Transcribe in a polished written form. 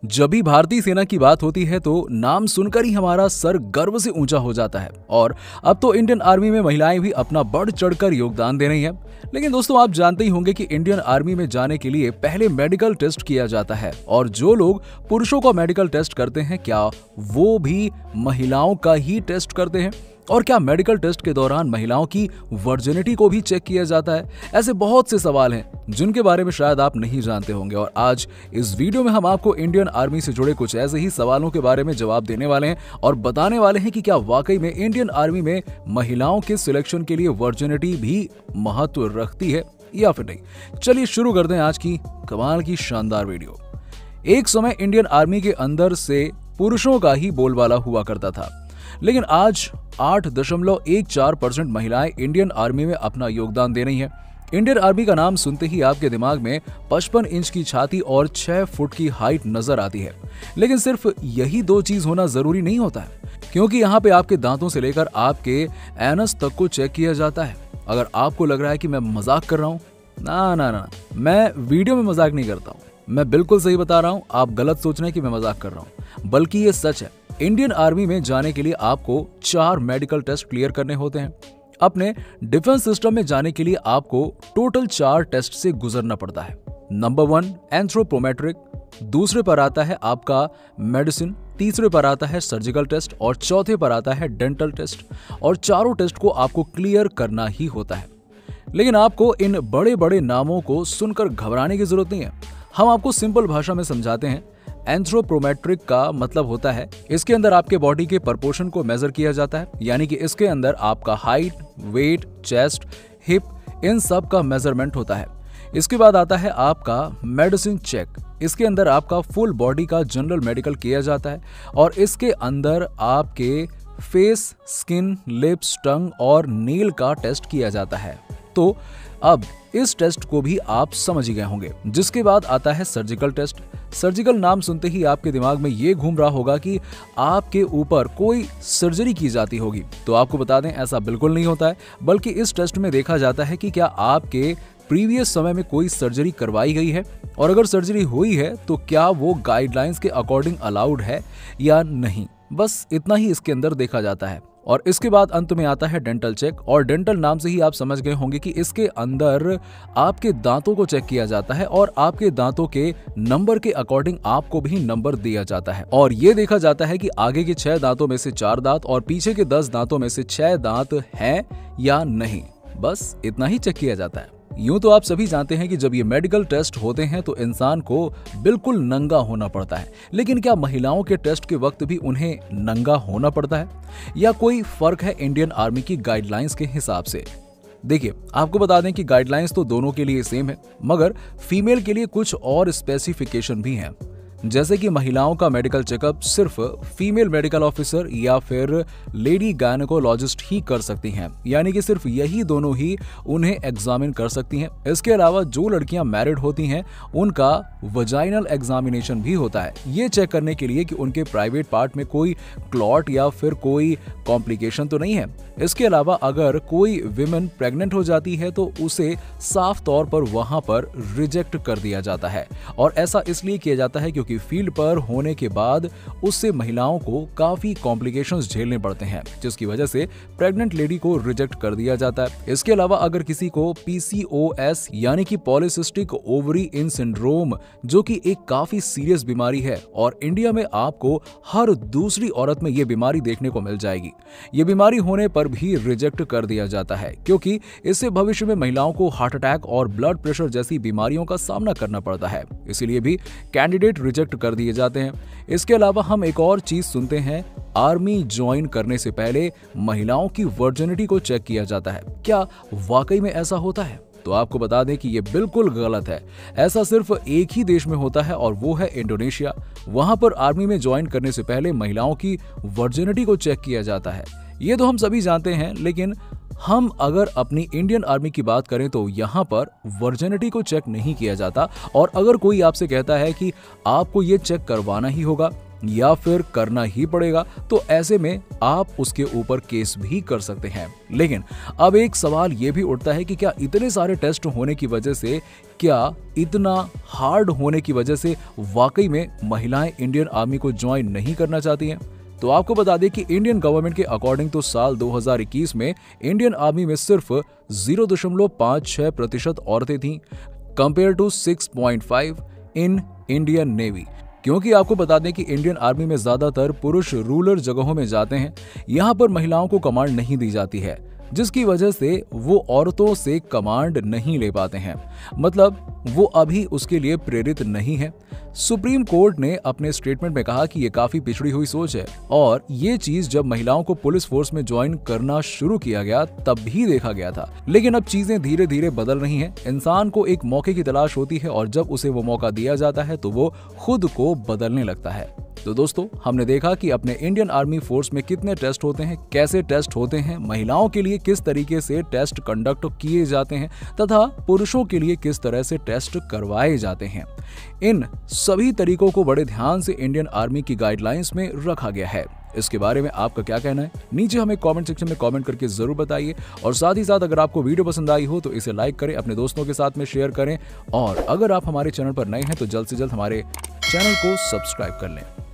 जब भी भारतीय सेना की बात होती है तो नाम सुनकर ही हमारा सर गर्व से ऊंचा हो जाता है। और अब तो इंडियन आर्मी में महिलाएं भी अपना बढ़ चढ़कर योगदान दे रही हैं। लेकिन दोस्तों, आप जानते ही होंगे कि इंडियन आर्मी में जाने के लिए पहले मेडिकल टेस्ट किया जाता है। और जो लोग पुरुषों का मेडिकल टेस्ट करते हैं, क्या वो भी महिलाओं का ही टेस्ट करते हैं? और क्या मेडिकल टेस्ट के दौरान महिलाओं की वर्जिनिटी को भी चेक किया जाता है? ऐसे बहुत से सवाल हैं जिनके बारे में शायद आप नहीं जानते होंगे। और आज इस वीडियो में हम आपको इंडियन आर्मी से जुड़े कुछ ऐसे ही सवालों के बारे में जवाब देने वाले हैं और बताने वाले हैं कि क्या वाकई में इंडियन आर्मी में महिलाओं के सिलेक्शन के लिए वर्जिनिटी भी महत्व रखती है या फिर नहीं। चलिए शुरू करते हैं आज की कमाल की शानदार वीडियो। एक समय इंडियन आर्मी के अंदर से पुरुषों का ही बोलबाला हुआ करता था, लेकिन आज 8.14% महिलाएं इंडियन आर्मी में अपना योगदान दे रही हैं। इंडियन आर्मी का नाम सुनते ही आपके दिमाग में 55 इंच की छाती और 6 फुट की हाइट नजर आती है। लेकिन सिर्फ यही दो चीज होना जरूरी नहीं होता है, क्योंकि यहाँ पे आपके दांतों से लेकर आपके एनस तक को चेक किया जाता है। अगर आपको लग रहा है कि मैं मजाक कर रहा हूँ, ना, मैं वीडियो में मजाक नहीं करता हूँ, मैं बिल्कुल सही बता रहा हूँ। आप गलत सोच रहे हैं कि मैं मजाक कर रहा हूँ, बल्कि ये सच है। इंडियन आर्मी में जाने के लिए आपको 4 मेडिकल टेस्ट क्लियर करने होते हैं। अपने डिफेंस सिस्टम में जाने के लिए आपको टोटल 4 टेस्ट से गुजरना पड़ता है। नंबर 1 एंथ्रोपोमेट्रिक, दूसरे पर आता है आपका मेडिसिन, तीसरे पर आता है सर्जिकल टेस्ट और चौथे पर आता है डेंटल टेस्ट। और चारों टेस्ट को आपको क्लियर करना ही होता है। लेकिन आपको इन बड़े बड़े नामों को सुनकर घबराने की जरूरत नहीं है। हम आपको सिंपल भाषा में समझाते हैं। एंथ्रोपोमेट्रिक का मतलब होता है इसके अंदर आपके बॉडी के प्रपोर्शन को मेजर किया जाता है, यानी कि इसके अंदर आपका हाइट, वेट, चेस्ट, हिप, इन सब का मेजरमेंट होता है। इसके बाद आता है आपका मेडिसिन चेक। इसके अंदर आपका फुल बॉडी का जनरल मेडिकल किया जाता है और इसके अंदर आपके फेस, स्किन, लिप्स, टंग और नील का टेस्ट किया जाता है। तो अब इस टेस्ट को भी आप समझ ही गए होंगे। जिसके बाद आता है सर्जिकल टेस्ट। सर्जिकल नाम सुनते ही आपके दिमाग में ये घूम रहा होगा कि आपके ऊपर कोई सर्जरी की जाती होगी। तो आपको बता दें, ऐसा बिल्कुल नहीं होता है, बल्कि इस टेस्ट में देखा जाता है कि क्या आपके प्रीवियस समय में कोई सर्जरी करवाई गई है, और अगर सर्जरी हुई है तो क्या वो गाइडलाइंस के अकॉर्डिंग अलाउड है या नहीं। बस इतना ही इसके अंदर देखा जाता है। और इसके बाद अंत में आता है डेंटल चेक। और डेंटल नाम से ही आप समझ गए होंगे कि इसके अंदर आपके दांतों को चेक किया जाता है और आपके दांतों के नंबर के अकॉर्डिंग आपको भी नंबर दिया जाता है। और ये देखा जाता है कि आगे के 6 दांतों में से 4 दांत और पीछे के 10 दांतों में से 6 दांत हैं या नहीं। बस इतना ही चेक किया जाता है। यूं तो आप सभी जानते हैं कि जब ये मेडिकल टेस्ट होते हैं तो इंसान को बिल्कुल नंगा होना पड़ता है। लेकिन क्या महिलाओं के टेस्ट के वक्त भी उन्हें नंगा होना पड़ता है, या कोई फर्क है इंडियन आर्मी की गाइडलाइंस के हिसाब से? देखिए, आपको बता दें कि गाइडलाइंस तो दोनों के लिए सेम है, मगर फीमेल के लिए कुछ और स्पेसिफिकेशन भी हैं। जैसे कि महिलाओं का मेडिकल चेकअप सिर्फ फीमेल मेडिकल ऑफिसर या फिर लेडी गायनेकोलॉजिस्ट ही कर सकती हैं, यानी कि सिर्फ यही दोनों ही उन्हें एग्जामिन कर सकती हैं। इसके अलावा जो लड़कियां मैरिड होती हैं उनका वजाइनल एग्जामिनेशन भी होता है, ये चेक करने के लिए कि उनके प्राइवेट पार्ट में कोई क्लॉट या फिर कोई कॉम्प्लिकेशन तो नहीं है। इसके अलावा अगर कोई विमेन प्रेग्नेंट हो जाती है तो उसे साफ तौर पर वहां पर रिजेक्ट कर दिया जाता है। और ऐसा इसलिए किया जाता है क्योंकि फील्ड पर होने के बाद उससे महिलाओं को काफी कॉम्प्लिकेशंस झेलने पड़ते हैं, जिसकी वजह से प्रेग्नेंट लेडी को रिजेक्ट कर दिया जाता है। इसके अलावा अगर किसी को PCOS यानी कि पॉलीसिस्टिक ओवरी इन सिंड्रोम, जो कि एक काफी सीरियस बीमारी है और इंडिया में आपको हर दूसरी औरत में यह बीमारी देखने को मिल जाएगी, ये बीमारी होने पर भी रिजेक्ट कर दिया जाता है, क्योंकि इससे भविष्य में महिलाओं को हार्ट अटैक और ब्लड प्रेशर जैसी बीमारियों का सामना करना पड़ता है। इसीलिए भी कैंडिडेट रिजेक्ट कर दिए जाते हैं। इसके अलावा हम एक और चीज सुनते हैं, आर्मी ज्वाइन करने से पहले महिलाओं की वर्जिनिटी को चेक किया जाता है। क्या वाकई में ऐसा होता है? तो आपको बता दें कि ये बिल्कुल गलत है। ऐसा सिर्फ एक ही देश में होता है और वो है इंडोनेशिया। वहां पर आर्मी में ज्वाइन करने से पहले महिलाओं की वर्जिनिटी को चेक किया जाता है। ये तो हम सभी जानते हैं, लेकिन हम अगर अपनी इंडियन आर्मी की बात करें तो यहाँ पर वर्जिनिटी को चेक नहीं किया जाता। और अगर कोई आपसे कहता है कि आपको ये चेक करवाना ही होगा, या फिर करना ही पड़ेगा, तो ऐसे में आप उसके ऊपर केस भी कर सकते हैं। लेकिन अब एक सवाल ये भी उठता है कि क्या इतने सारे टेस्ट होने की वजह से, क्या इतना हार्ड होने की वजह से वाकई में महिलाएं इंडियन आर्मी को ज्वाइन नहीं करना चाहती हैं? तो आपको बता दें कि इंडियन गवर्नमेंट के अकॉर्डिंग तो साल 2021 में इंडियन आर्मी में सिर्फ 0.56% औरतें थीं, compare to 6.5 in Indian navy. क्योंकि आपको बता दें कि इंडियन आर्मी में ज्यादातर पुरुष रूरल जगहों में जाते हैं, यहाँ पर महिलाओं को कमांड नहीं दी जाती है, जिसकी वजह से वो औरतों से कमांड नहीं ले पाते हैं, मतलब वो अभी उसके लिए प्रेरित नहीं है। सुप्रीम कोर्ट ने अपने स्टेटमेंट में कहा कि ये काफी पिछड़ी हुई सोच है और ये चीज जब महिलाओं को पुलिस फोर्स में ज्वाइन करना शुरू किया गया तब भी देखा गया था। लेकिन अब चीजें धीरे धीरे बदल रही हैं। इंसान को एक मौके की तलाश होती है और जब उसे वो मौका दिया जाता है तो वो खुद को बदलने लगता है। तो दोस्तों, हमने देखा कि अपने इंडियन आर्मी फोर्स में कितने टेस्ट होते हैं, कैसे टेस्ट होते हैं, महिलाओं के लिए किस तरीके से टेस्ट कंडक्ट किए जाते हैं तथा पुरुषों के लिए किस तरह से टेस्ट करवाए जाते हैं। इन सभी तरीकों को बड़े ध्यान से इंडियन आर्मी की गाइडलाइंस में रखा गया है। इसके बारे में आपका क्या कहना है? नीचे हमें कमेंट सेक्शन में कमेंट करके जरूर बताइए और साथ ही साथ अगर आपको वीडियो पसंद आई हो तो इसे लाइक करें, अपने दोस्तों के साथ में शेयर करें और अगर आप हमारे चैनल पर नए हैं तो जल्द से जल्द हमारे चैनल को सब्सक्राइब कर लें।